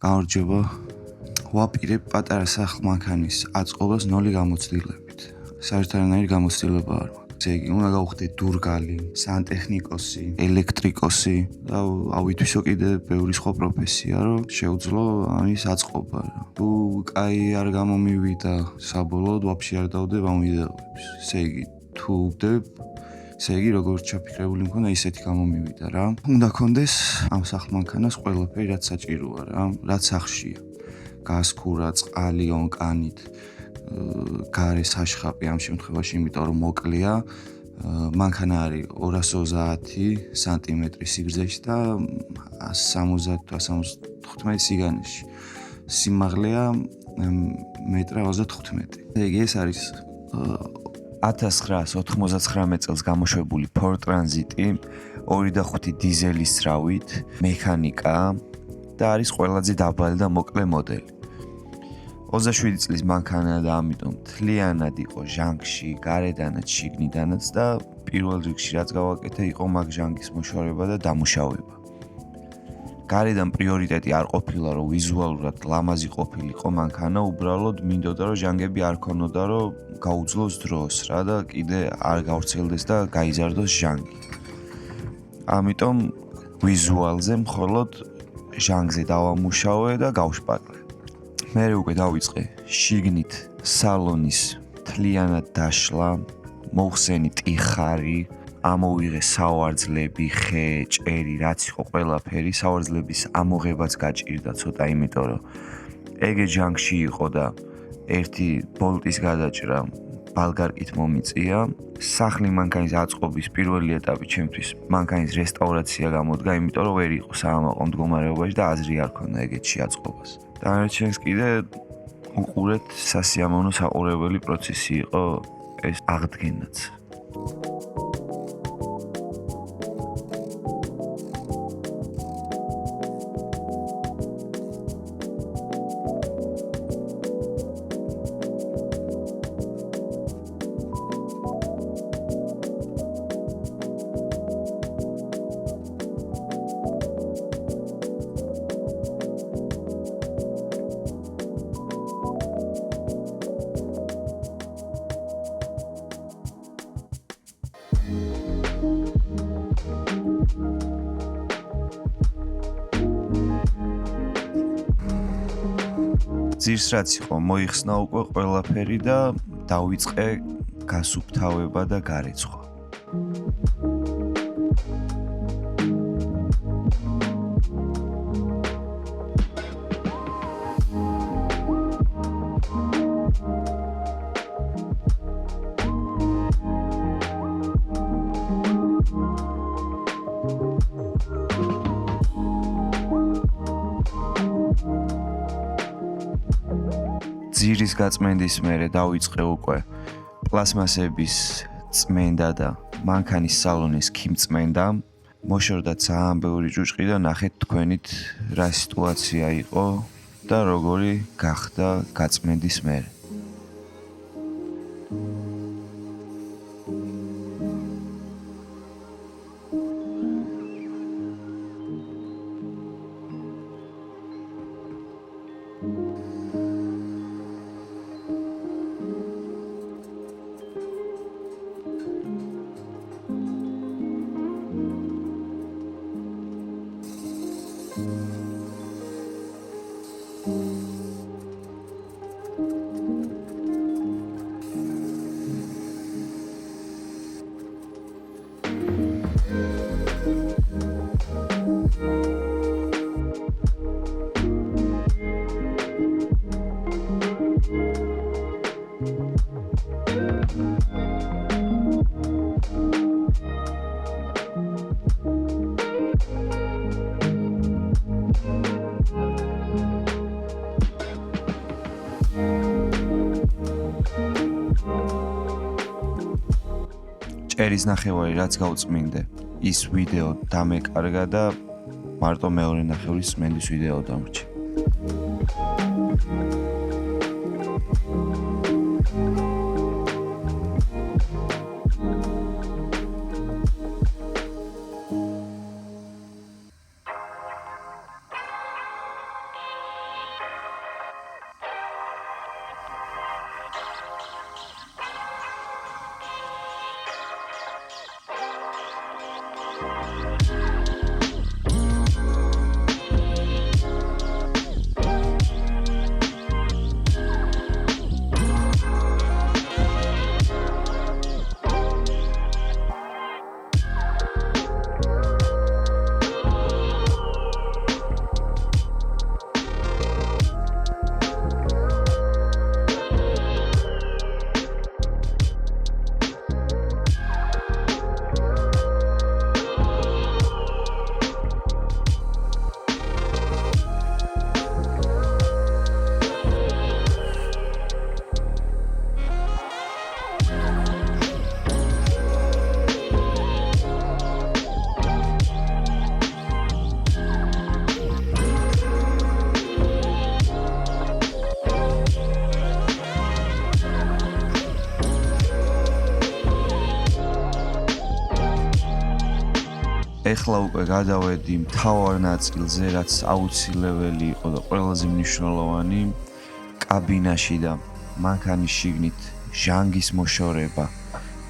გამარჯობა. ვაპირებ პატარა სახლ-მანქანის აწყობას 0 გამოცდილებით. საერთანაირი გამოცდილება არ მაქვს. ესე იგი, უნდა გავხდე დურგალი, სანტექნიკოსი, ელექტრიკოსი და ავითვისო კიდე ბევრი სხვა პროფესია, რომ შეუძლო ამის აწყობა. თუ კაი არ გამომივიდა საბოლოოდ, ვაფშე არ დავდებ ამ ვიდეოებს. ესე იგი, თუ ვდებ ესე იგი, როგორც ჩაფიქრებული მქონდა, ისეთი გამომივიდა რა. უნდა კონდეს ამ სახლ-მანქანას ყველაფერი, რაც საჭიროა რა, რაც სახლშია. გასქურა, წყალი ონკანით, გარე საშხაპი ამ შემთხვევაში, იმიტომ რომ მოკლეა. მანქანა არის 230 სანტიმეტრი სიგრძეში და 170-175 სიგანეში. სიმაღლეა 1.35 მეტრი. ეს არის 1999 წელს გამოშვებული Ford Transit-ი 2.5 დიზელის ძრავით, მექანიკა და არის ყველაზე დაბალი და მოკლე მოდელი. 27 წლის მანქანა და ამიტომ თლიანად იყო ჟანგში, გარედანაც, შიგნიდანაც და პირველ რიგში რაც გავაკეთე იყო მაგ ჟანგის მოშორება და დამუშავება. გარედან პრიორიტეტი არ ყოფილა, რომ ვიზუალურად ლამაზი ყოფილიყო მანქანა, უბრალოდ მინდოდა, რომ ჟანგები არ ქონოდა, რომ გაუძლოს დროს რა და კიდე არ გავრცელდეს და გაიზარდოს ჟანგი. ამიტომ ვიზუალზე მხოლოდ ჟანგზე დავამუშავე და გავშპაკლე. მე უკვე დავიწყე შიგნით სალონის თლიანად დაშლა, მოხსენი ტიხარი, ამოვიღე სავარძლები, ხე, ჭერი, რაც იყო ყველაფერი, სავარძლების ამოღებაც გაჭირდა ცოტა, იმიტომ რომ ეგე ჟანგში იყო და ერთი ბოლტის გადაჭრა ბალგარკით მომიწია. სახლი მანქანის აწყობის პირველი ეტაპი ჩემთვის მანქანის რესტავრაცია გამოდგა, იმიტომ რომ ვერ იყო საამაყო მდგომარეობაში და აზრი არ ქონდა ეგეთში აწყობას. დანარჩენს კიდე უყურეთ სასიამოვნო საყურებელი პროცესი იყო ეს აღდგენაც. ძირს რაც იყო, მოიხსნა უკვე ყველაფერი და დავიწყე გასუფთავება და გარეცხვა. ძირის გაწმენდის მერე დავიწყე უკვე პლასმასების წმენდა და მანქანის სალონის ქიმწმენდა. მოშორდა ძალიან ბევრი ჭუჭყი და ნახეთ თქვენით რა სიტუაცია იყო და როგორი გახდა გაწმენდის მერე. ჭერის ნახევარი რაც გავწმინდე, ის ვიდეო დამეკარგა და მარტო მეორე ნახევრის წმენდის ვიდეო დამრჩა. ეხლა უკვე გადავედი მთავარ ნაწილზე, რაც აუცილებელი იყო და ყველაზე მნიშვნელოვანი, კაბინაში და მანქანის შიგნით ჟანგის მოშორება,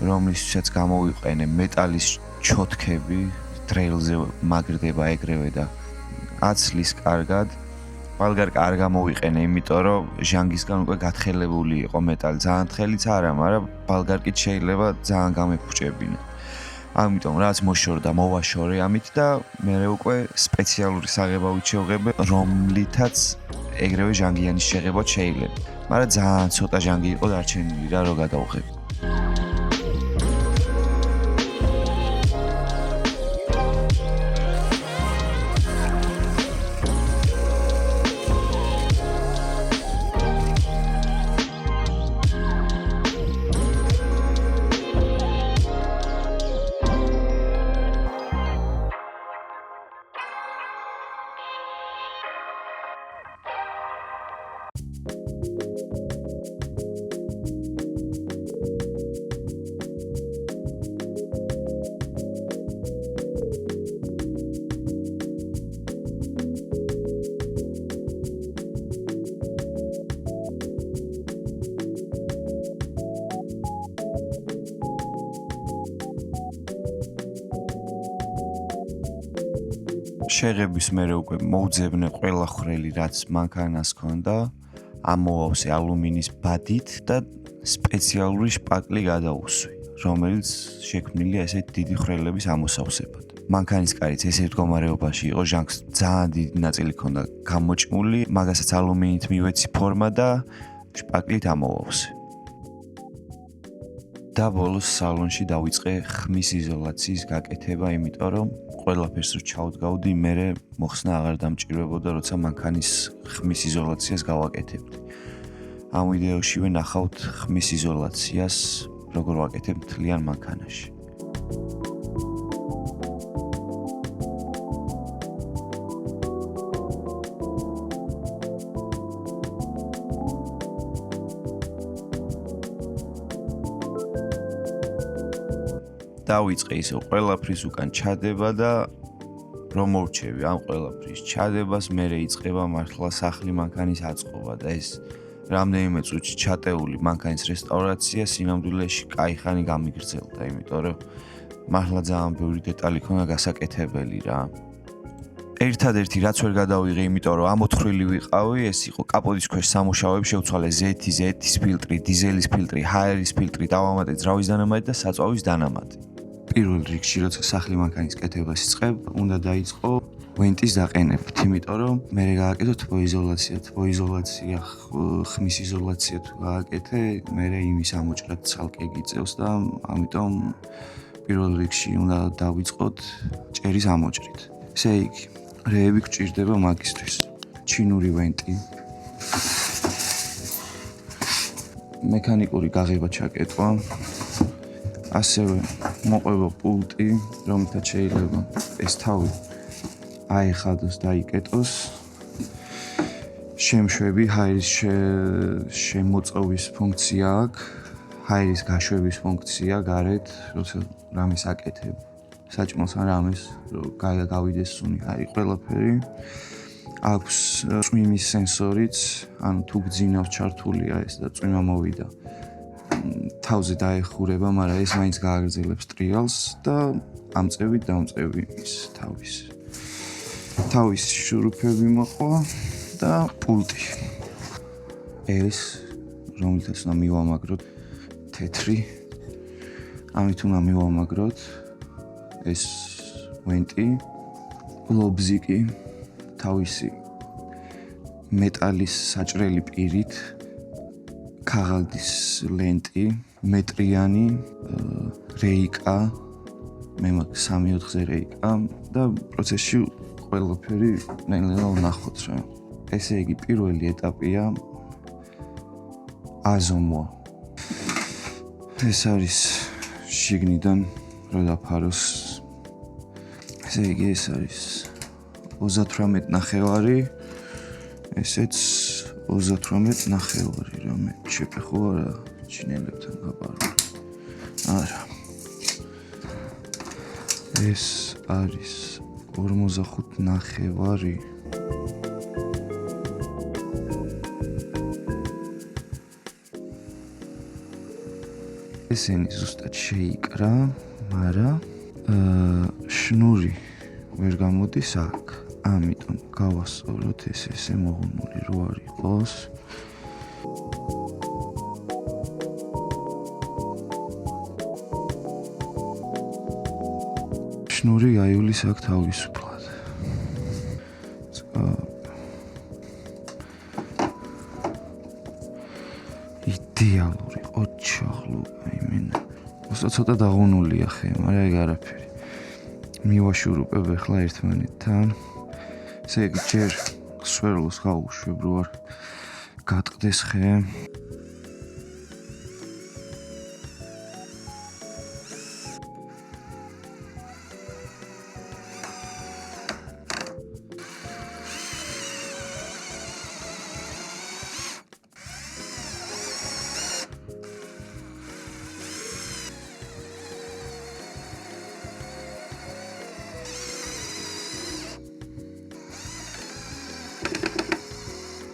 რომლისთვისაც გამოვიყენე მეტალის ჩოთქები, დრეილზე მაგრდება ეგრევე და აცლის კარგად. ყველგან არ გამოვიყენე, იმიტომ რომ ჟანგისგან უკვე გათხელებული იყო მეტალი. ძალიან თხელიც არა, მაგრამ ბალგარკით შეიძლება ძალიან გამეფუჭებინა. ამიტომ რაც მოშორდა, მოვაშორე ამით და მე უკვე სპეციალური საღებავით შევღებე, რომლითაც ეგრევე ჟანგიანის შეღებაც შეიძლება. მაგრამ ძალიან ცოტა ჟანგი იყო დარჩენილი რა, რომ გადავღებ. შეღების მერე უკვე მოვძებნე ყველა ხრელი, რაც მანქანას ჰქონდა, ამოვავსე ალუმინის ბადით და სპეციალური შპაკლი გადავუსვი, რომელიც შექმნილია ესეთ დიდი ხრელების ამოსავსებად. მანქანის კარიც ესეთ მდგომარეობაში იყო, ჟანგს ძალიან დიდი ნაწილი ჰქონდა გამოჭმული, მაგასაც ალუმინით მივეცი ფორმა და შპაკლით ამოვავსე. და ბოლოს სალონში დავიწყე ხმის იზოლაციის გაკეთება, იმიტომ რომ ყველაფერს რო ჩავდგავდი, მერე მოხსნა აღარ დამჭირვებოდა, როცა მანქანის ხმის იზოლაციას გავაკეთებდი. ამ ვიდეოშივე ნახავთ ხმის იზოლაციას, როგორ ვაკეთებ მთლიან მანქანაში. დავიწყე ისე ყველაფრის უკან ჩადება და რომ მოვჩევი ამ ყველაფრის ჩადებას, მერე იწყება მართლა სახლი მანქანის აწყობა და ეს რამდენიმე წუთში ჩატეული მანქანის რესტავრაცია სინამდვილეში კაიხანი გამიგრძელდა, იმიტომ რომ მართლა ძალიან ბევრი დეტალი ქონდა გასაკეთებელი რა. ერთადერთი რაც ვერ გადავიღე, იმიტომ რომ ამოთხრილი ვიყავი, ეს იყო კაპოტის ქვეშ სამუშაოები, შევცვალე ზეთის ფილტრი, დიზელის ფილტრი, ჰაერის ფილტრი, დავამატე ძრავის დანამატი და საწვავის დანამატი. პირველ რიგში, როცა სახლი მანქანის კეთებას იწყებ, უნდა დაიწყო ვენტის დაყენებით, იმიტომ რომ მე გააკეთო თბოიზოლაცია, ხმის იზოლაცია თუ გააკეთე, მე იმის ამოჭრად ცალკე გიწევს და ამიტომ პირველ რიგში უნდა დავიწყოთ ჭერის ამოჭრით. ესე იგი, რეები გჭირდება მაგისთვის. ჩინური ვენტი, მექანიკური გაღება ჩაკეტვა, ასევე მოყვება პულტი, რომელთაც შეიძლება ეს თავი აეხადოს და იკეტოს. შემშვები, ჰაერის შემოწოვის ფუნქცია აქვს, ჰაერის გაშვების ფუნქცია გარეთ, როცა რამეს აკეთებ. საჭმელს ან რამეს გავიდეს სუნი ჰაერი ყველაფერი. აქვს წვიმის სენსორიც, ანუ თუ გძინავს ჩართულია ეს და წვიმა მოვიდა. თავზე დაეხურება, მაგრამ ეს მაინც გააგრძელებს ტრიალს და ამწევით დამწევი ის თავის შურუფები მოყვა და პულტი. ეს რომელთაც უნდა მივამაგროთ თეთრი, ამით უნდა მივამაგროთ ეს ვენტი, ლობზიკი, თავისი მეტალის საჭრელი პირით, ქაღალდის ლენტი, მეტრიანი რეიკა, მე მაქვს 3-4 რეიკა და პროცესში ყველაფერი ნელ-ნელა ვნახოთ რა. ესე იგი, პირველი ეტაპია აზომვა. ეს არის შიგნიდან რო დაფაროს. ესე იგი, ეს არის 38.5, ესეც 38.5, რამე შეფეხო არა ჩინელებთან გაბარო. არა. ეს არის 45.5. ესენი ზუსტად შეიკრა, მაგრამ შნური ვერ გამოდის აქ. ამიტომ გავასწოროთ ესე მოღუნული რო არ იყოს. შნური აივლის აქ თავისუფლად. იდეალური ოჩაღლო, იმენა. ცოტა დაღუნულია ხე, მაგრამ ეგ არაფერი. მივაშურუპებ ახლა ერთმანეთთან. ესე იგი ჯერ სვერლოს გავუშვებ რო არ გატყდეს ხე.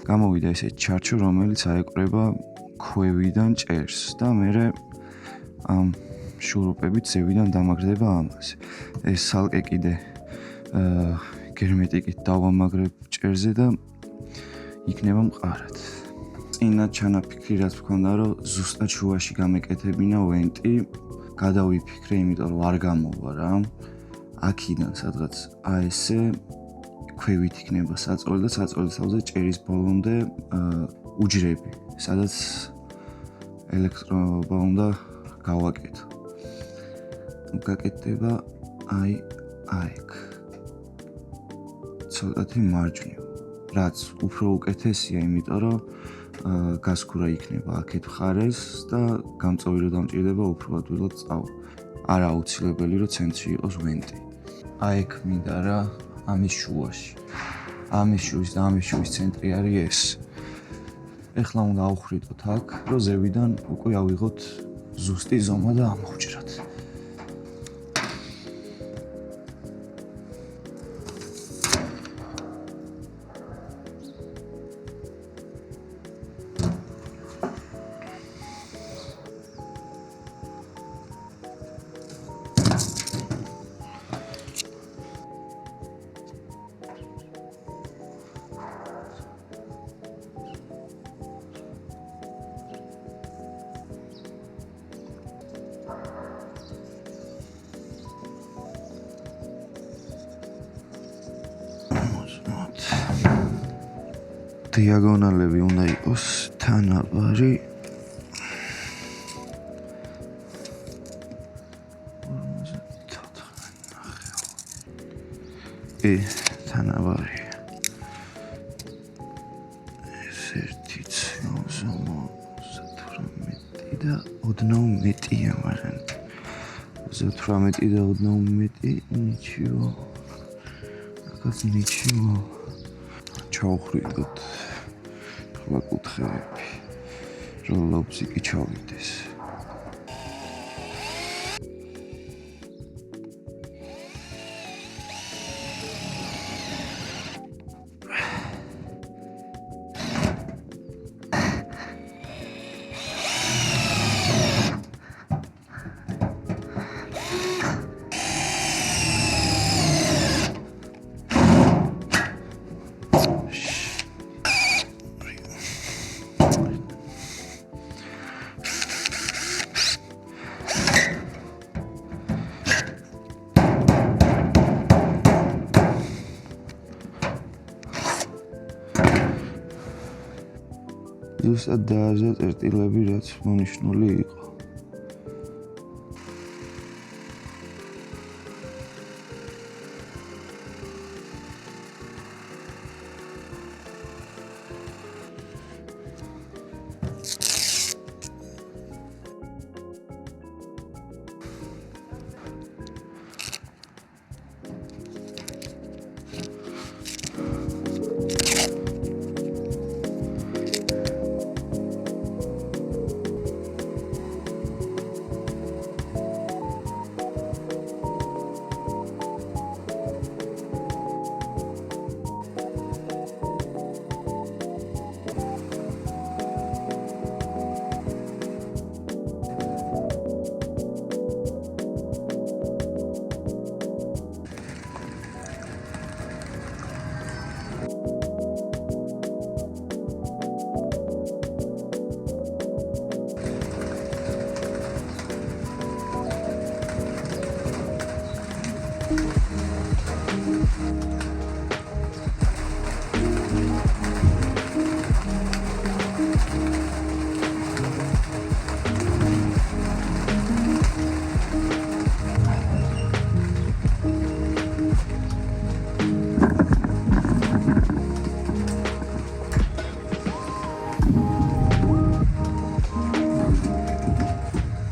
გამოვიდა ესე ჩარჩო, რომელიც აეკვრება ქვევიდან ჭერს და მე ამ შურუპებით ზევიდან დამაგრდება ამას. ეს სალკე კიდე გერმეტიკით დავამაგრებ ჭერზე და იქნება მყარად. წინა ჩანაფიქრი რაც მქონდა, რომ ზუსტად შუაში გამეკეთებინა ვენტი, გადავიფიქრე, იმიტომ რომ არ გამოვა რა. აქედან სადღაც ესე ქვევით იქნება საწოლი და საწოლის თავზე ჭერის ბოლომდე უჯრები, სადაც ელექტროობა უნდა გავაკეთო. გაკეთდება აი აქ. ცოტათი მარჯვნივ. რაც უფრო უკეთესია, იმიტომ რომ გასქურა იქნება აქეთ მხარეს და გამწოვი რო დამჭირდება უფრო ადვილად წავა. არა აუცილებელი რომ ცენტრში იყოს ვენტი. აი აქ მინდა რა ამის შუაში. ამის შუის ცენტრი არის ეს. ეხლა უნდა ავხრიტოთ აქ, რომ ზევიდან უკვე ავიღოთ ზუსტი ზომა და ამოვჭრათ. დიაგონალები უნდა იყოს თანაბარი. თანაბარი. ეს 1.18 და 18-ია, მაგრამ 18 და 18 ნიჩიო. აკაც ნიჩიო. ჩავხრიტოთ ხლა კუთხეები, რომ ლობზე კი ჩავიდეს. ზუსტად დააზა წერტილები, რაც მონიშნული იყო.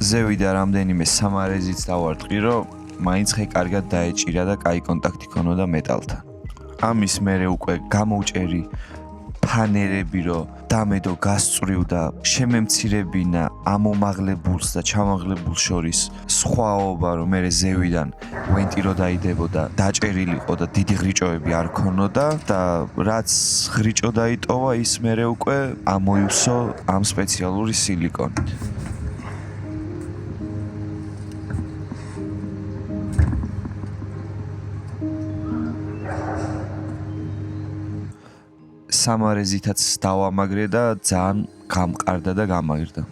ზევიდა რამდენიმე სამარეზიც დავარტყი, რომ მაინც ხე კარგად დაეჭირა და კაი კონტაქტი ქონოდა მეტალთან. ამის მერე უკვე გამოვჭერი ფანერები, რომ დამედო გასწვრივ და შემემცირებინა ამომაღლებულს და ჩამაღლებულს შორის სხვაობა, რომ მერე ზევიდან ვენტი რო დაიდებოდა, დაჭერილიყო და დიდი ღრიჭოები არ ქონოდა და რაც ღრიჭო დაიტოვა, ის მერე უკვე ამოივსო ამ სპეციალური სილიკონით. სამარეზითაც დავამაგრე და ძალიან გამყარდა და გამაირდა.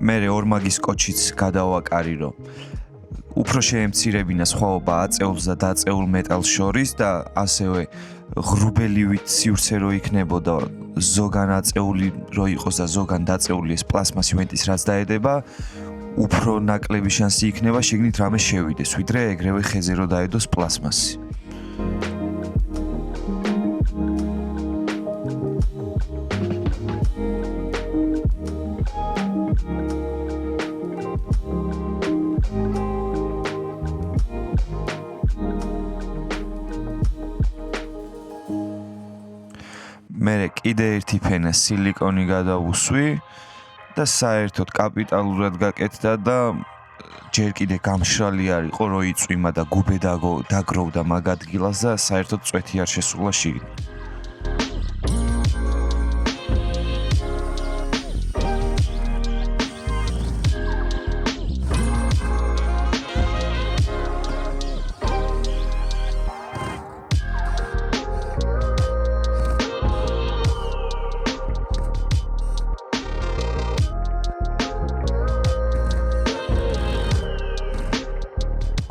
მერე ორმაგის კოჩიც გადავაკარი, რომ უფრო შეემცირებინა სხვაობა აწეულს და დაწეულ მეტალს შორის და ასევე ღრუბელივით სივრცე რო იქნებოდა ზოგან აწეული რო იყოს და ზოგან დაწეული ეს პლასმასი ვენტის რაც დაედება, უფრო ნაკლები შანსი იქნება შიგნით რამე შევიდეს, ვიდრე ეგრევე ხეზე რო დაედოს პლასმასი. მერე კიდე ერთი ფენა სილიკონი გადავუსვი და საერთოდ კაპიტალურად გაკეთდა და ჯერ კიდე გამშრალი არ იყო, რო იწვიმა და გუბე დაგროვდა მაგ ადგილას და საერთოდ წვეთი არ შესულა შიგნით.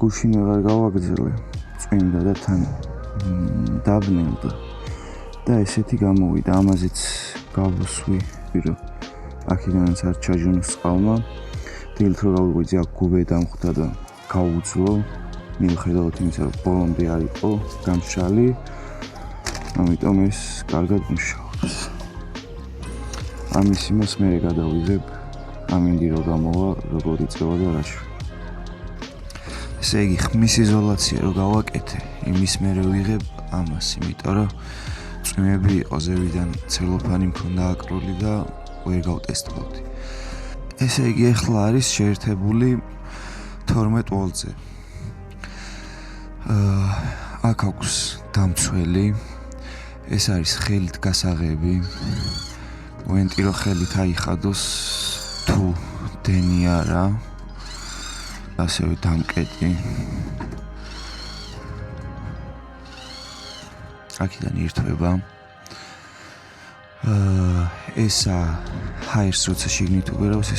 გუშინ აღარ გავაგრძელე, წვიმდა და თან დაბნელდა და ესეთი გამოვიდა, ამაზეც გავუსვი, რომ აქედანაც არ ჩაჟუნოს წყალმა. დილით რო გავიღვიძე, აქ გუბე დამხვდა და გავუძლო, მიუხედავად იმისა, რომ ბოლომდე არ იყო გამშრალი, ამიტომ ეს კარგად მუშაობს. ამის იმას მერე გადავიღებ, ამინდი რო გამოვა, როგორ იწევა და რაში. ესე იგი, ხმის იზოლაცია რო გავაკეთე, იმის მერე ვიღებ ამას, იმიტომ რომ წვიმები იყო ზევიდან ცელოფანი მქონდა აკრული და ვერ გავტესტავდი. ესე იგი, ახლა არის შეერთებული 12 ვოლტზე. აქ აქვს დამცველი, ეს არის ხელით გასაღები. ვენტი რო ხელით აიხადოს თუ დენი არა. ასევე დამკეტი. აქედან ირთვება. ესა ჰაერს როცა შიგნით უბერავს,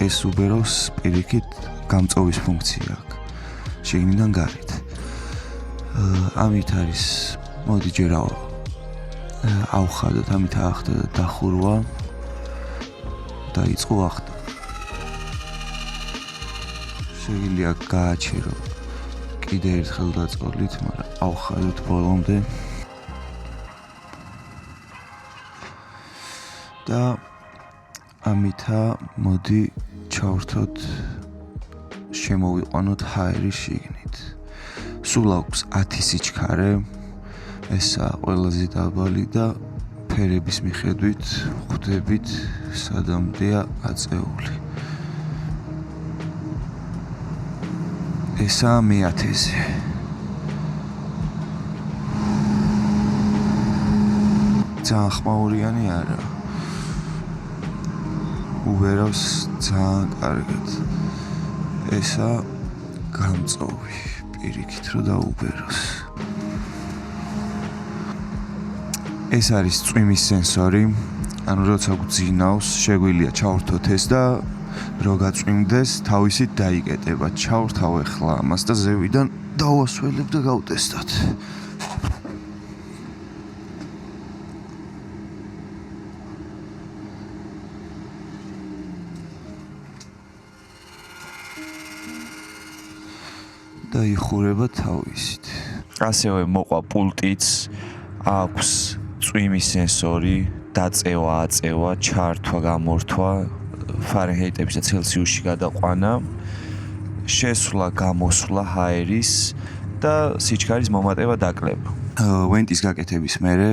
ეს უბერავს პირიქით გამწოვის ფუნქცია აქვს. შიგნიდან გარეთ. ამით არის, მოდი ჯერ ავხადოთ, ამით აახდა და დახურვა და იწყო ახდა. შეგიძლია გააჩერო კიდე ერთხელ დაწოლით, მაგრამ ავხადოთ ბოლომდე და ამითა მოდი ჩავრთოთ, შემოვიყვანოთ ჰაერი შიგნით. სულ აქვს 10 სიჩქარე, ესა ყველაზე დაბალი და ფერების მიხედვით ხვდებით სადამდეა აწეული. ესა მე-10-ზე. ძალიან ხმაურიანი არა. უბერავს ძალიან კარგად. ესა გამწოვი, პირიქით რო დაუბეროს. ეს არის წვიმის სენსორი. ანუ როცა გძინავს, შეგვიძლია ჩავრთოთ ეს და რო გაწვიმდეს, თავისით დაიკეტება. ჩავრთავ ახლა ამას და ზევიდან დავასველებ და გავტესტოთ. და იხურება თავისით. ასევე მოყვა პულტიც, აქვს წვიმის სენსორი, დაწევა, აწევა, ჩართვა, გამორთვა, ფარენჰეიტების და ცელსიუსში გადაყვანა, შესვლა, გამოსვლა ჰაერის და სიჩქარის მომატება, დაკლება. ვენტის გაკეთების მერე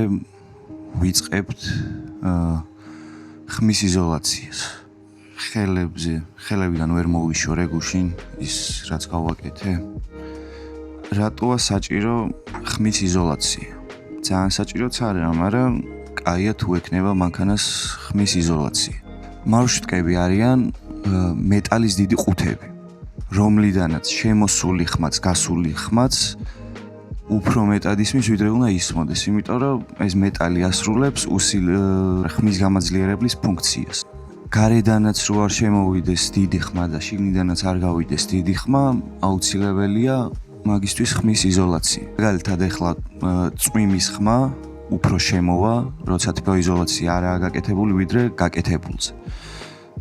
ვიწყებთ ხმის იზოლაციას. ხელებიდან ვერ მოვიშორე გუშინ ის რაც გავაკეთე. რატოა საჭირო ხმის იზოლაცია? ძალიან საჭიროც არა, მაგრამ კაია თუ ექნება მანქანას ხმის იზოლაცია. მარშრუტკები არიან მეტალის დიდი ყუთები, რომლიდანაც შემოსული ხმაც, გასული ხმაც უფრო მეტად ისმის, ვიდრე უნდა ისმოდეს, იმიტომ რომ ეს მეტალი ასრულებს ხმის გამაძლიერებლის ფუნქციას. გარედანაც რო არ შემოვიდეს დიდი ხმა და შიგნიდანაც არ გავიდეს დიდი ხმა, აუცილებელია მაგისთვის ხმის იზოლაცია. მაგალითად, ახლა წვიმის ხმა უფრო შემოვა, როცა თბოიზოლაცია არაა გაკეთებული, ვიდრე გაკეთებულზე.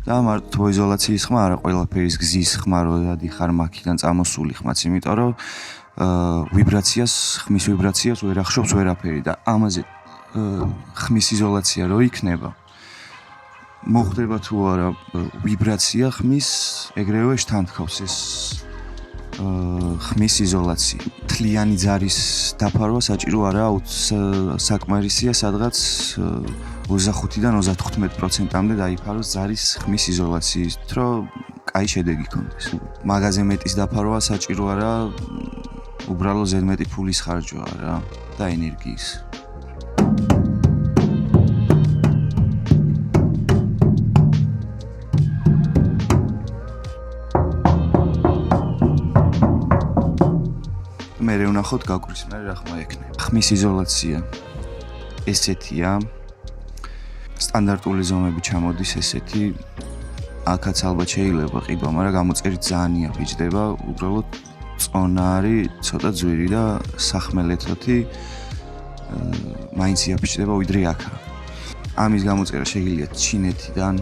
და მარტო თბოიზოლაციის ხმა არა, ყველაფერის გზის ხმა, რო დადიხარ მაქიდან წამოსული ხმაც, იმიტომ რომ ხმის ვიბრაციას ვერ ახშობს ვერაფერი და ამაზე ხმის იზოლაცია რო იქნება, მოხდება თუ არა ვიბრაცია ხმის, ეგრევე შთანთქავს ეს ხმის იზოლაცია. თლიანი ძარის დაფარვა საჭირო არაა, საკმარისია სადღაც 25-დან 35%-მდე დაიფაროს ძარის ხმის იზოლაციით, რომ კაი შედეგი ქონდეს. მაგაზე მეტის დაფარვა საჭირო არაა, უბრალოდ ზედმეტი ფულის ხარჯვაა რა და ენერგიის. მერე ვნახოთ გაგვრის მერე რა ხმა ექნება. ხმის იზოლაცია ესეთია. სტანდარტული ზომები ჩამოდის ესეთი. აქაც ალბათ შეიძლება ყიდვა, მაგრამ გამოწერით ძალიან იაფიჯდება, უბრალოდ წონა არის ცოტა ძვირი და სახმელეთოთი მაინც იაფიჯდება ვიდრე აქა. ამის გამოწერა შეგიძლიათ ჩინეთიდან,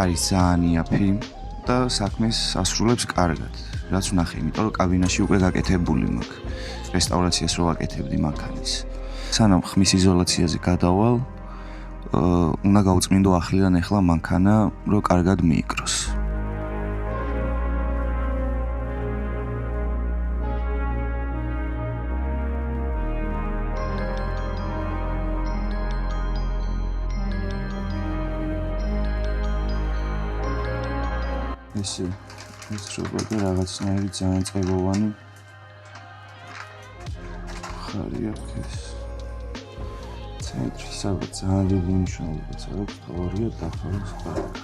არის ძალიან იაფი და საქმეს ასრულებს კარგად. რაც ვნახე, იმიტომ რომ კაბინაში უკვე გაკეთებული მაქვს. რესტავრაციას რო ვაკეთებდი მანქანის. სანამ ხმის იზოლაციაზე გადავალ, უნდა გავწმინდო ახლიდან ახლა მანქანა, რომ კარგად მიიკროს. ესე ისრობა და რაღაცნაირი ძალიან წებოვანი ხარი აქვს ეს. ცენტრი სადაც ძალიან დიდი მნიშვნელობაც აქვს, თავარია დაფაროს კარგად.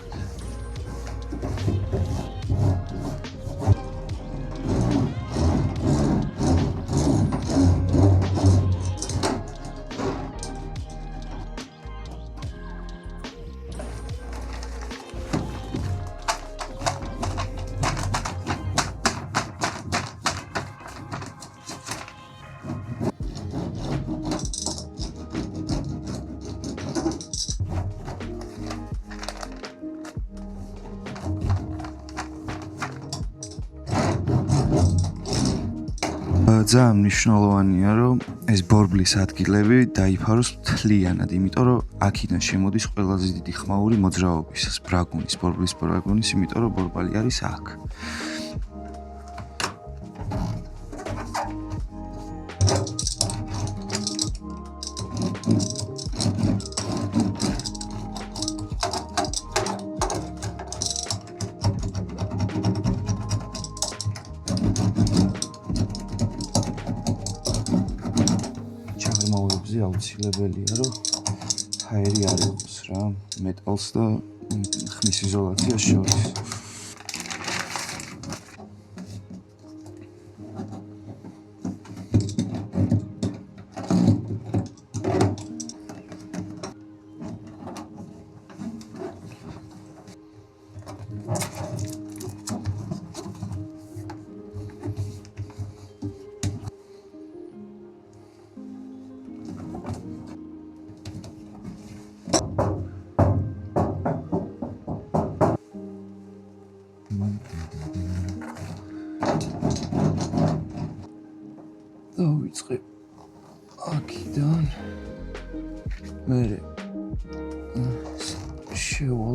ძალიან მნიშვნელოვანია, რომ ეს ბორბლის ადგილები დაიფაროს მთლიანად, იმიტომ რომ აქედან შემოდის ყველაზე დიდი ხმაური მოძრაობისას, ბრაგუნის, ბორბლის ბრაგუნის, იმიტომ რომ ბორბალი არის აქ. ჩაღრმავებებზე აუცილებელია, რომ ჰაერი არ იყოს რა, მეტალს და ხმის იზოლაციას შორის.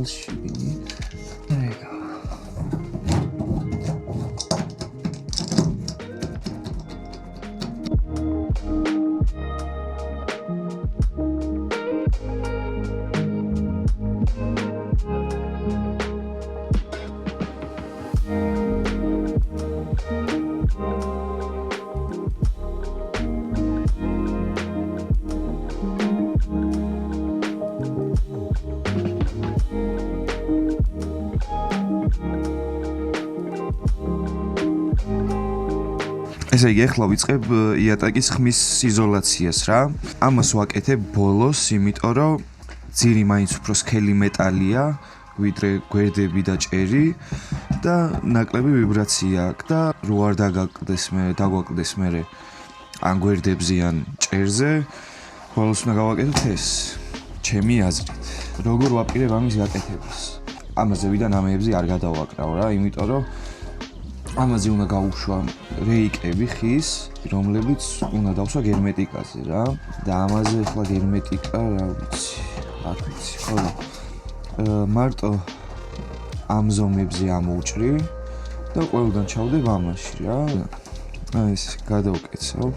წელში. ეგა. ესე იგი, ახლა ვიწყებ იატაკის ხმის იზოლაციას რა. ამას ვაკეთებ ბოლოს, იმიტომ რომ ძირი მაინც უფრო სქელი მეტალია, ვიდრე გვერდები და ჭერი და ნაკლები ვიბრაცია აქვს და რო არ დაგვაკლდეს მე ან გვერდებზე ან ჭერზე, ბოლოს უნდა გავაკეთოთ ეს. ჩემი აზრით. როგორ ვაპირებ ამის გაკეთებას? ამაზე ვიდან ამეებზე არ გადავაკრავ რა, იმიტომ რომ ამაზე უნდა გავუშვა რეიკები ხის, რომლებიც უნდა დავსვა გერმეტიკაზე რა და ამაზე ახლა გერმეტიკა რა ვიცი, არ ვიცი, ხოლო მარტო ამ ზომებზე ამოვჭრი და ყველგან ჩავდებ ამაში რა. ეს გადავკეცავ.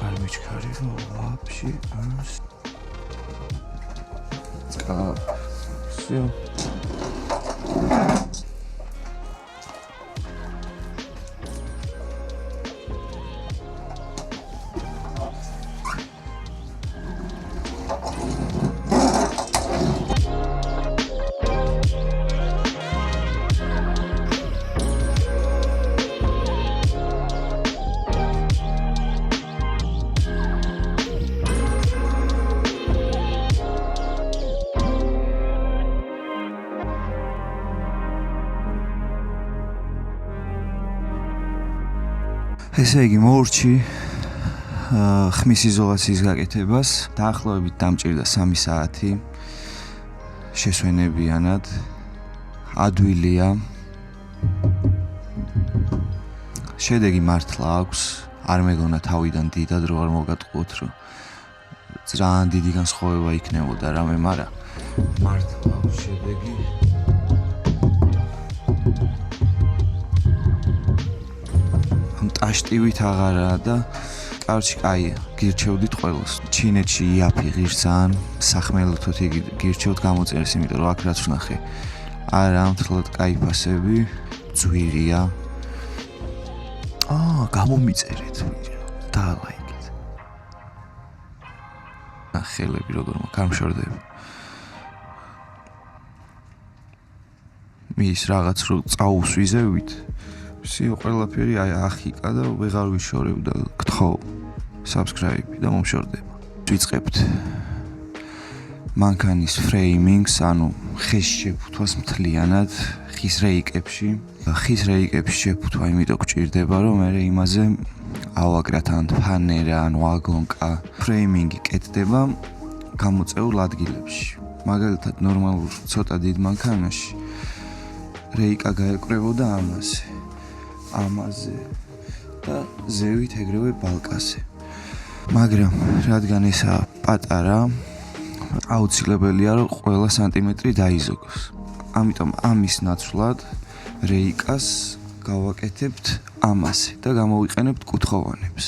არ მიჩქარი რომ ვაფშე ამს. всё. ესე იგი მოურჩი ხმის იზოლაციის გაკეთებას დაახლოებით დამჭირდა 3 საათი შესვენებიანად ადვილია შედეგი მართლა აქვს არ მეგონა თავიდან დიდად რო არ მოგატყუოთ რომ ძალიან დიდი განსხვავება იქნებოდა რამე მაგრამ მართლა აქვს შედეგი აშტივით აღარაა და კარჩი კაია გირჩევდით ყველას ჩინეთში იაფი ღირსან სახმელეთოთ იგი გირჩევთ გამოწერეს იმიტომ რომ აქ რაც ვნახე არა ამთლად კაი ფასები ძვირია გამომიწერეთ დაალაიქეთ ხელები როგორ გამშორდები მის რაღაც რო წაუსვიზევით всё ყველაფერი აი ახიკა და ვეღარ ვიშორებ და გთხოვ subscribe და მომშორდება. ვიწყებთ მანქანის ფრეიმინგს, ანუ ხის შეფუთვას მთლიანად ხის რეიკებში. ხის რეიკებში შეფუთვა იმიტომ გჭირდება, რომ მე იმაზე ავაკრათ ან ფანერა, ან ვაგონკა. ფრეიმინგი კეთდება გამოწეულ ადგილებში. მაგალითად ნორმალურ ცოტა დიდ მანქანაში რეიკა გაეკრებოდა ამაზე და ზევით ეგრევე ბალკაზე. მაგრამ რადგან ესა პატარა, აუცილებელია რომ ყველა სანტიმეტრი დაიზოგოს. ამიტომ ამის ნაცვლად რეიკას გავაკეთებთ ამაზე და გამოვიყენებთ კუთხოვანებს.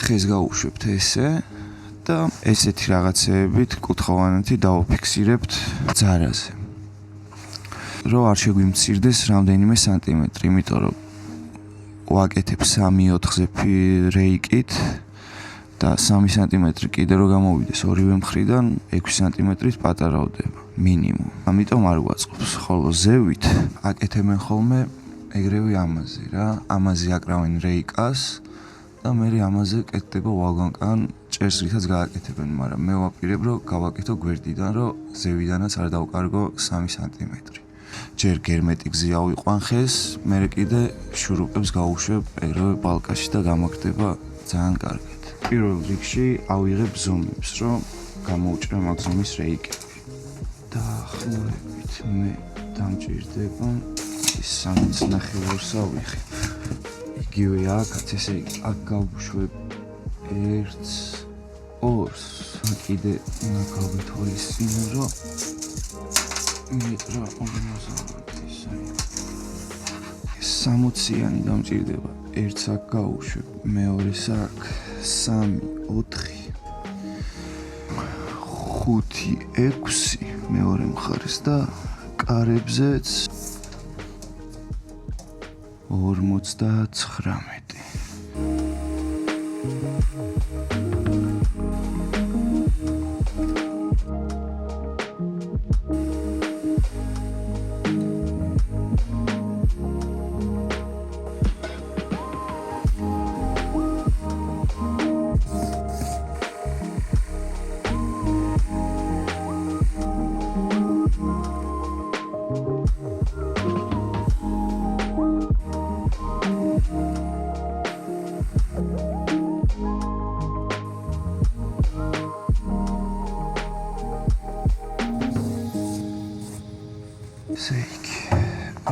ხეს გავუშვებთ ესე და ესეთი რაღაცეებით კუთხოვანეთი დავაფიქსირებთ ძარაზე. რო არ შეგვიმცირდეს რამდენიმე სანტიმეტრი, იმიტომ რომ ვაკეთებ 3/4-ზე რეიკით და 3 სანტიმეტრი კიდე რო გამოვიდეს ორივე მხრიდან 6 სანტიმეტრით პატარავდება მინიმუმ. ამიტომ არ ვაწყობს, ხოლო ზევით აკეთებენ ხოლმე ეგრევე ამაზე რა, ამაზე აკრავენ რეიკას და მე ამაზე კეთდება ვაგონკან ჭერს რითაც გააკეთებენ, მაგრამ მე ვაპირებ რომ გავაკეთო გვერდიდან, რომ ზევიდანაც არ დავკარგო 3 სანტიმეტრი. ჯერ გერმეტიკზე ავიყვან ხეს, მე კიდე შურუპებს გავუშვებ ეგრევე ბალკაში და გამაგდება ძალიან კარგად. პირველ რიგში ავიღებ ზომებს, რომ გამოვჭრე მაგ ზომის რეიკები. დაახლოებით მე დამჭირდება ის 3.5-ს ავიღებ. იგივე აქაც ესე იგი აქ გავუშვებ 1 ორს კიდე უნდა გავვითვალისწინო, რომ მეტრა 60-იანი დამჭირდება. ერთს აქ გავუშვებ, მეორეს აქ, 3, 4, 5, 6 მეორე მხარეს და კარებზეც 59.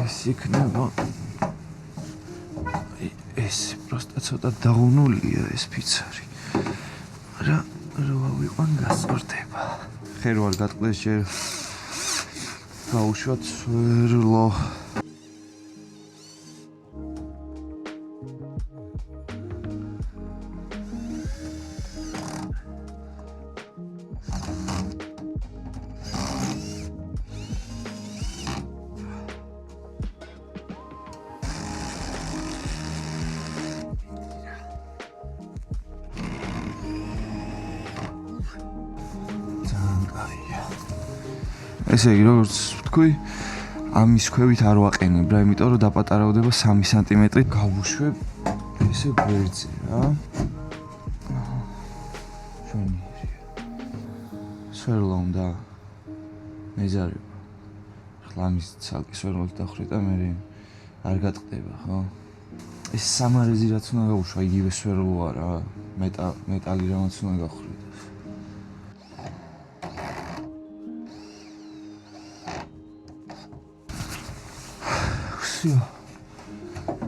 ეს იქნება ეს პროსტა ცოტა დაუნულია ეს ფიცარი რა ვიყან გასწორდება ხერ ვარ გატყდეს ჯერ გაუშვათ სვერლო ესე იგი, როგორც ვთქვი, ამის ქვევით არ ვაყენებ რა, იმიტომ რომ დაპატარავდება 3 სანტიმეტრი. გავუშვებ ესე გვერდზე რა. შვენიერია. სვერლო უნდა მეზარება. ახლა ამის ცალკე სვერლოთ დახრით და მე არ გატყდება, ხო? ეს სამარეზი რაც უნდა გავუშვა, იგივე სვერლოა რა. მეტალი რამაც უნდა გახრით.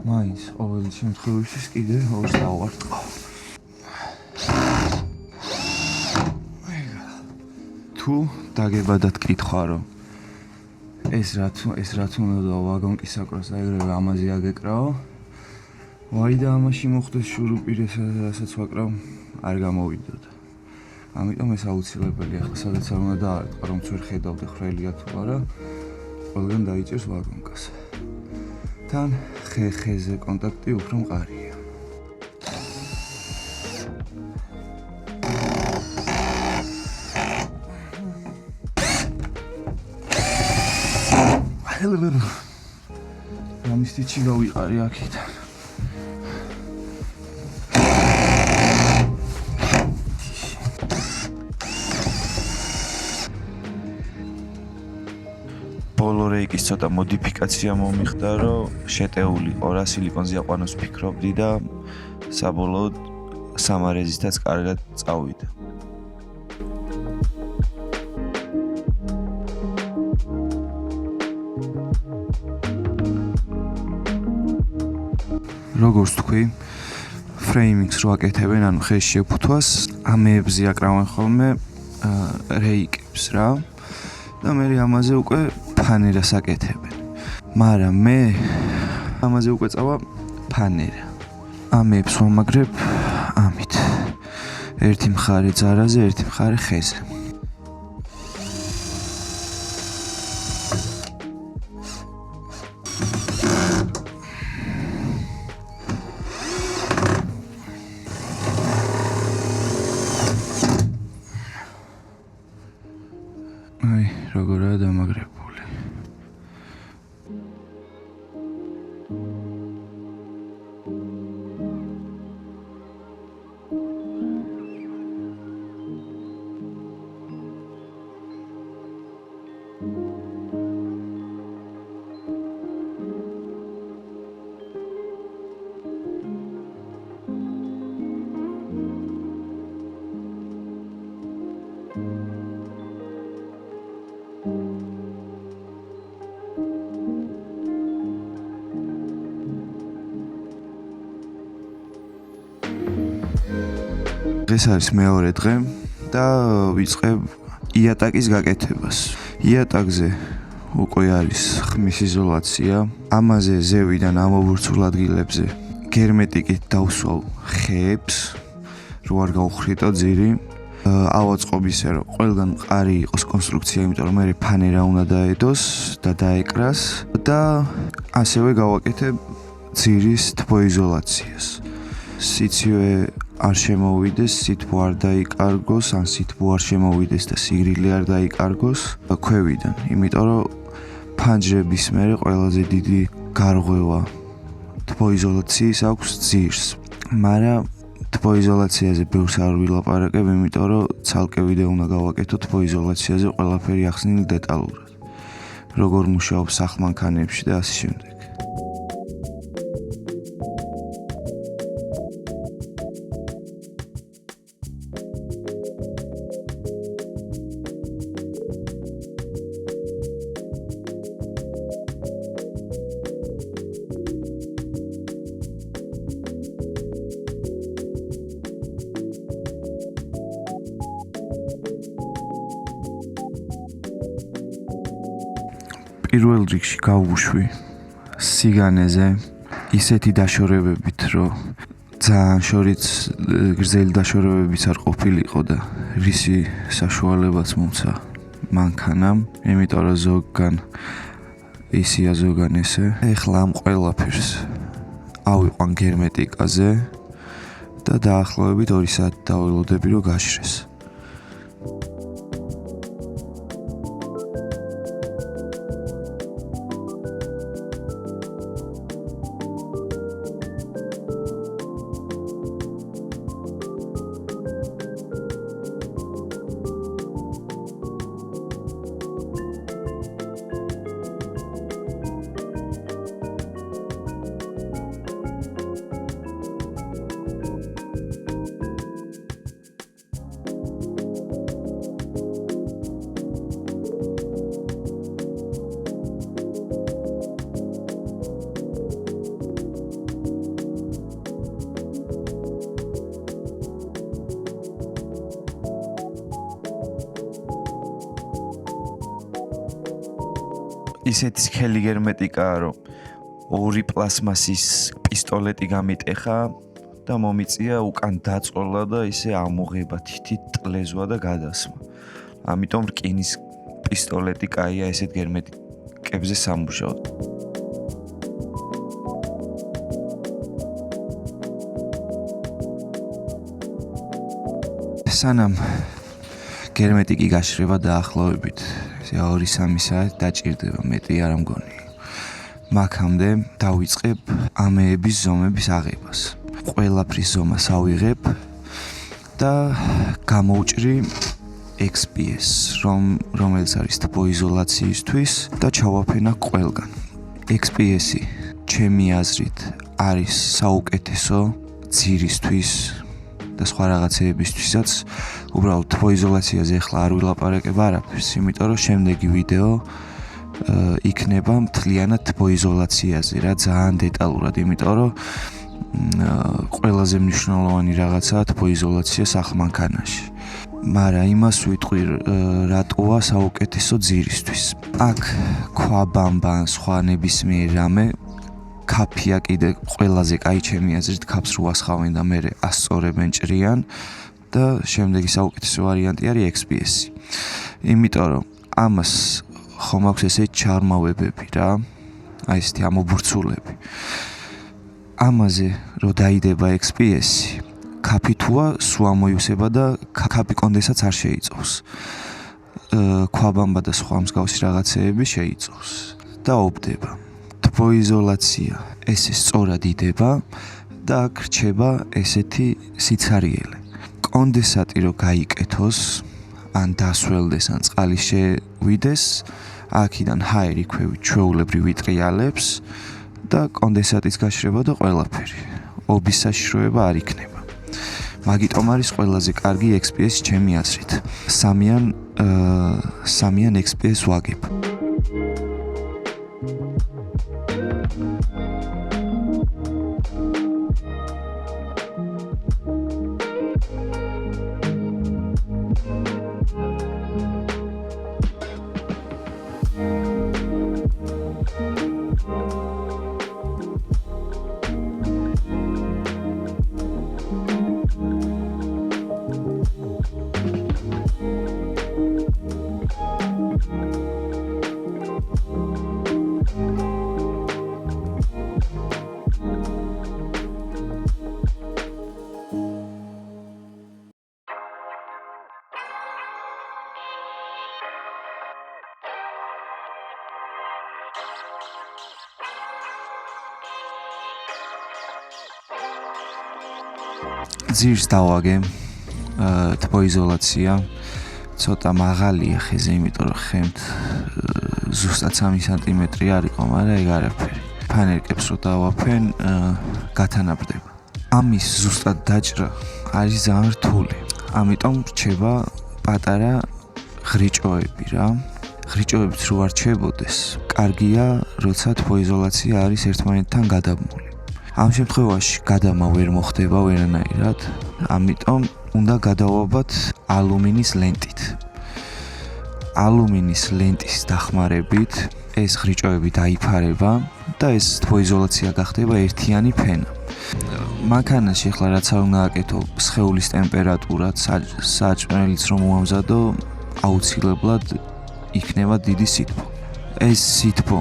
მაინც ყოველი შემთხვევაში კიდე ორს დავარტყავ. თუ დაგებადათ კითხვა რომ ეს რაც უნდა ვაგონკი საკროს და ეგრევე ამაზე აგეკრავო. ვაი და ამაში მოხდეს შურუპი რასაც ვაკრავ არ გამოვიდოდა. ამიტომ ეს აუცილებელია ახლა სადაც არ უნდა დაარტყა რომ ვერ ხედავდე ხრელია თუ არა. ყველგან დაიჭერს ვაგონკას. თან ხეზე კონტაქტი უფრო მყარია. ამის თითი გავიყარი აქედან. ბოლო რეიკის ცოტა მოდიფიკაცია მომიხდა, რომ შეტეულიყო რა სილიკონზე აყვანოს ფიქრობდი და საბოლოოდ სამარეზითაც კარგად წავიდა. როგორც თქვი, ფრეიმინგს რო აკეთებენ, ანუ ხეში შეფუთვას, ამეებზე აკრავენ ხოლმე რეიკებს რა. და მე ამაზე უკვე ფანერას აკეთებენ. მაგრამ მე ამაზე უკვე წავა ფანერა. ამებს ვამაგრებ ამით. ერთი მხარე ძარაზე, ერთი მხარე ხეზე. აი, როგორაა დამაგრებული. ეს არის მეორე დღე და ვიწყებ იატაკის გაკეთებას. იატაკზე უკვე არის ხმის იზოლაცია. ამაზე ზევიდან ამობურცულ ადგილებზე გერმეტიკით დავსვავ ხეებს, რო არ გაუხრიტო ძირი. ავაწყობ ისე, რომ ყველგან მყარი იყოს კონსტრუქცია, იმიტომ რომ მე ფანერა უნდა დაედოს და დაეკრას და ასევე გავაკეთებ ძირის თბოიზოლაციას. სიცივე არ შემოვიდეს, სითბო არ დაიკარგოს, ან სითბო არ შემოვიდეს და სიგრილი არ დაიკარგოს ქვევიდან, იმიტომ რომ ფანჯრების მერე ყველაზე დიდი გარღვევა თბოიზოლაციის აქვს ძირს. მაგრამ თბოიზოლაციაზე ბევრს არ ვილაპარაკებ, იმიტომ რომ ცალკე ვიდეო უნდა გავაკეთო თბოიზოლაციაზე ყველაფერი ახსნილ დეტალურად. როგორ მუშაობს სახლ-მანქანებში და ასე შემდეგ. პირველ რიგში გავუშვი სიგანეზე ისეთი დაშორებებით, რომ ძალიან შორიც გრძელი დაშორებებიც არ ყოფილიყო და რისი საშუალებაც მომცა მანქანამ, იმიტომ რომ ზოგგან ისია ზოგან ესე. ეხლა ამ ყველაფერს ავიყვან გერმეტიკაზე და დაახლოებით 2 საათი დაველოდები, რომ გაშრეს. ისეთი სქელი გერმეტიკაა, რომ 2 პლასმასის პისტოლეტი გამიტეხა და მომიწია უკან დაწოლა და ისე ამოღება თითით ტლეზვა და გადასმა. ამიტომ რკინის პისტოლეტი კაია ესეთ გერმეტიკებზე სამუშაოდ. სანამ გერმეტიკი გაშრება დაახლოებით 2-3 საათი დაჭირდება, მეტი არ ამგონი. მაქამდე დავიწყებ ამეების ზომების აღებას. ყველაფრის ზომას ავიღებ და გამოვჭრი XPS, რომელიც არის თბოიზოლაციისთვის და ჩავაფენა ყველგან. XPS-ი ჩემი აზრით არის საუკეთესო ძირისთვის და სხვა რაღაცეებისთვისაც. უბრალოდ თბოიზოლაციაზე ახლა არ ვილაპარაკებ არაფერს, იმიტომ რომ შემდეგი ვიდეო იქნება მთლიანად თბოიზოლაციაზე, რა ძალიან დეტალურად, იმიტომ რომ ყველაზე მნიშვნელოვანი რაღაცაა თბოიზოლაცია სახლ-მანქანაში. მაგრამ იმას ვიტყვი, რატოა საუკეთესო ძირისთვის. აქ ქვაბამბა ან სხვა ნებისმიერ რამე კაფია კიდე ყველაზე კაი ჩემი აზრით კაფს რო ასხავენ და მე ასწორებენ ჭრიან და შემდეგი საუკეთესო ვარიანტი არის XPS-ი. იმიტომ რომ ამას ხომ აქვს ესე ჩარმავებები რა, აი ესეთი ამობურცულები. ამაზე რო დაიდება XPS-ი, კაფი თუა სულ ამოივსება და კაფი კონდენსატს არ შეიწოვს. ქვაბამბა და სხვა მსგავსი რაღაცეები შეიწოვს და ობდება. თბოიზოლაცია ესე სწორად იდება და აქ რჩება ესეთი სიცარიელე. კონდენსატი რო გაიკეთოს, ან დასველდეს, ან წყალი შევიდეს, აქედან ჰაერი ქვევით ჩვეულებრივ იტრიალებს და კონდენსატის გაშრება და ყველაფერი. ობის საშიშროება არ იქნება. მაგიტომ არის ყველაზე კარგი XPS ჩემი აზრით. სამიან XPS ვაგებ. ძირს დავაგე თბოიზოლაცია ცოტა მაღალია ხეზე, იმიტომ რომ ხემთ ზუსტად 3 სანტიმეტრი არ იყო, მაგრამ ეგ არაფერი. ფანერკებს რო დავაფენ, გათანაბრდება. ამის ზუსტად დაჭრა არის ძალიან რთული. ამიტომ რჩება პატარა ღრიჭოები რა. ღრიჭოებიც რო არ რჩებოდეს, კარგია, როცა თბოიზოლაცია არის ერთმანეთთან გადაბმული. ამ შემთხვევაში გადამა ვერ მოხდება ვერანაირად, ამიტომ უნდა გადავაბათ ალუმინის ლენტით. ალუმინის ლენტის დახმარებით ეს ღრიჭოები დაიფარება და ეს თბოიზოლაცია გახდება ერთიანი ფენა. მანქანაში ახლა რაც არ უნდა აკეთო, სხეულის ტემპერატურა, საჭმელიც რომ უამზადო, აუცილებლად იქნება დიდი სითბო. ეს სითბო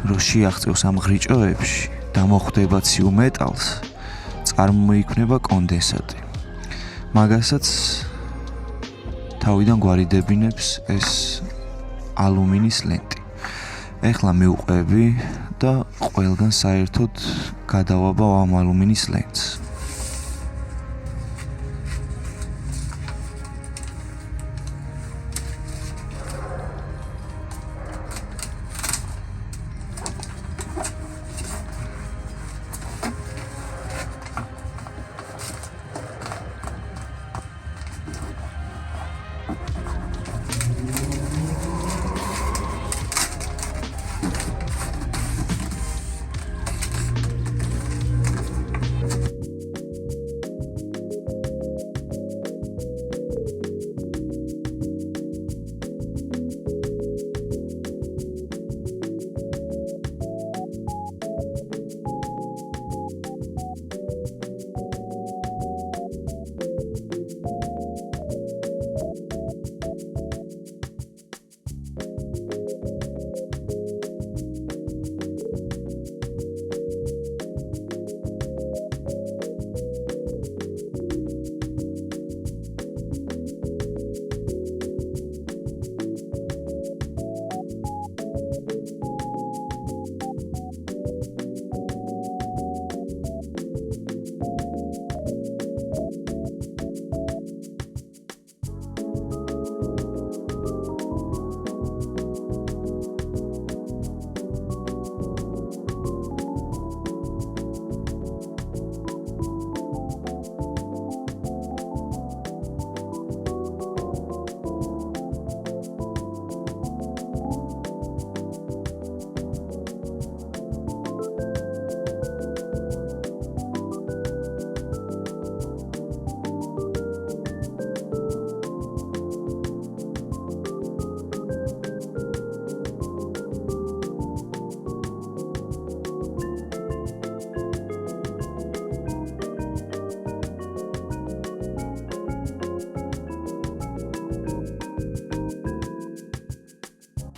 რო შეაღწევს ამ ღრიჭოებში და მოხვდება ციუ მეტალს, წარმოიქმნება კონდენსატი. მაგასაც თავიდან გვარიდებინებს ეს ალუმინის ლენტი. ეხლა მივყვები და ყველგან საერთოდ გადავაბავ ამ ალუმინის ლენტს.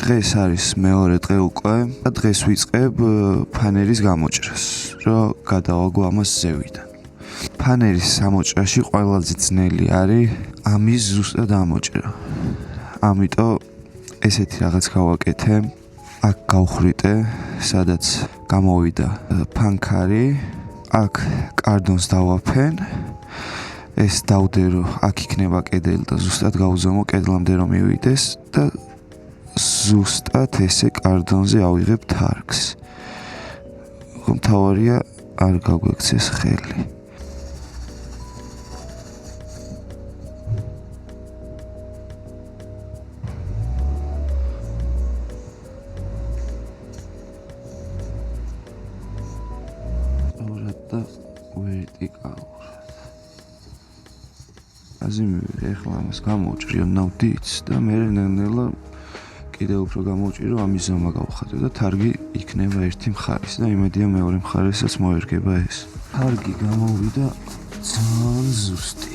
დღეს არის მეორე დღე უკვე და დღეს ვიწყებ ფანერის გამოჭრას, რომ გადავაგო ამას ზევიდან. ფანერის გამოჭრაში ყველაზე ძნელი არის ამის ზუსტად ამოჭრა. ამიტომ ესეთი რაღაც გავაკეთე, აქ გავხრიტე, სადაც გამოვიდა ფანქარი, აქ კარდონს დავაფენ, ეს დავდერო, აქ იქნება კედელი და ზუსტად გავუზომო კედლამდე რომ მივიდეს და ზუსტად ესე კარდონზე ავიღებ თარგს. მთავარია არ გაგვექცეს ხელი. და ვერტიკალურად. აზიმივე ეხლა ამას გამოვჭრიო ნავდიც და მე ნელ-ნელა კიდევ უფრო გამოვჭირო ამის ზომა გავხატო და თარგი იქნება ერთი მხარის და იმედია მეორე მხარესაც მოერგება ეს. თარგი გამოვიდა ძალიან ზუსტი.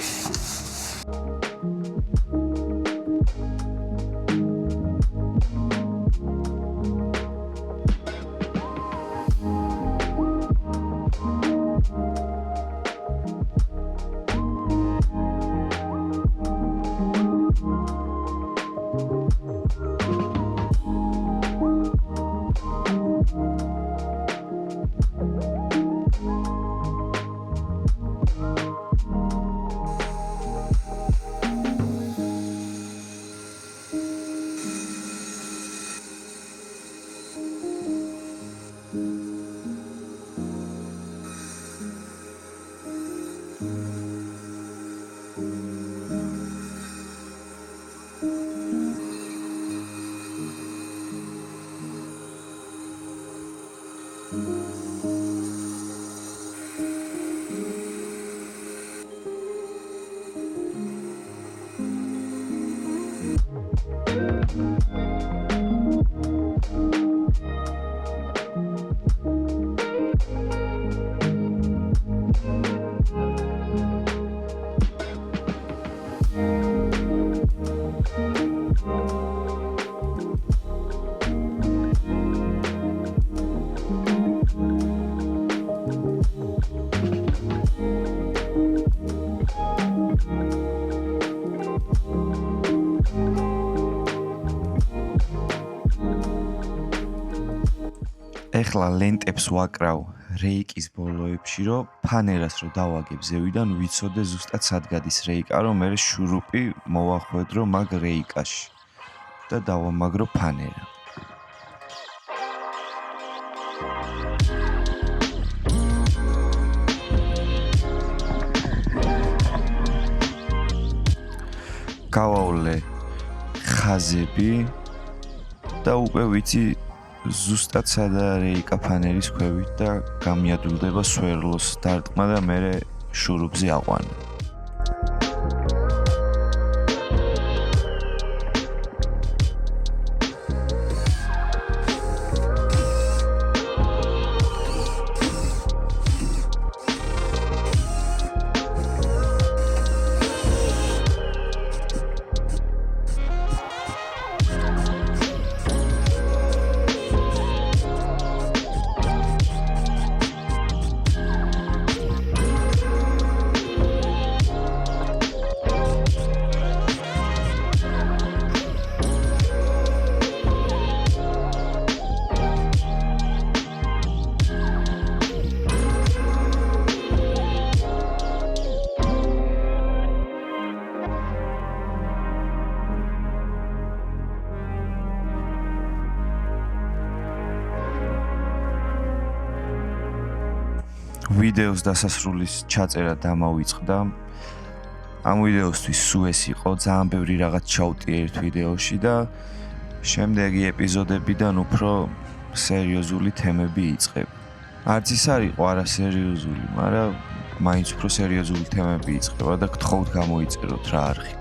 ეხლა ლენტებს ვაკრავ რეიკის ბოლოებში, რომ ფანერას რო დავაგებ ზევიდან, ვიცოდე ზუსტად სად გადის რეიკა, რომ მე შურუპი მოვახვედრო მაგ რეიკაში და დავამაგრო ფანერა. გავავლე ხაზები და უკვე ვიცი ზუსტად სადაა რეიკა ფანერის ქვევით და გამიადვილდება სვერლოს დარტყმა და მე შურუპზე აყვანე. ვიდეოს დასასრულის ჩაწერა დამავიწყდა. ამ ვიდეოსთვის სულ ეს იყო, ძალიან ბევრი რაღაც ჩავტი ერთ ვიდეოში და შემდეგი ეპიზოდებიდან უფრო სერიოზული თემები იწყებ. არც ის არ იყო არასერიოზული, მაგრამ მაინც უფრო სერიოზული თემები იწყება და გთხოვთ გამოიწეროთ რა არხი.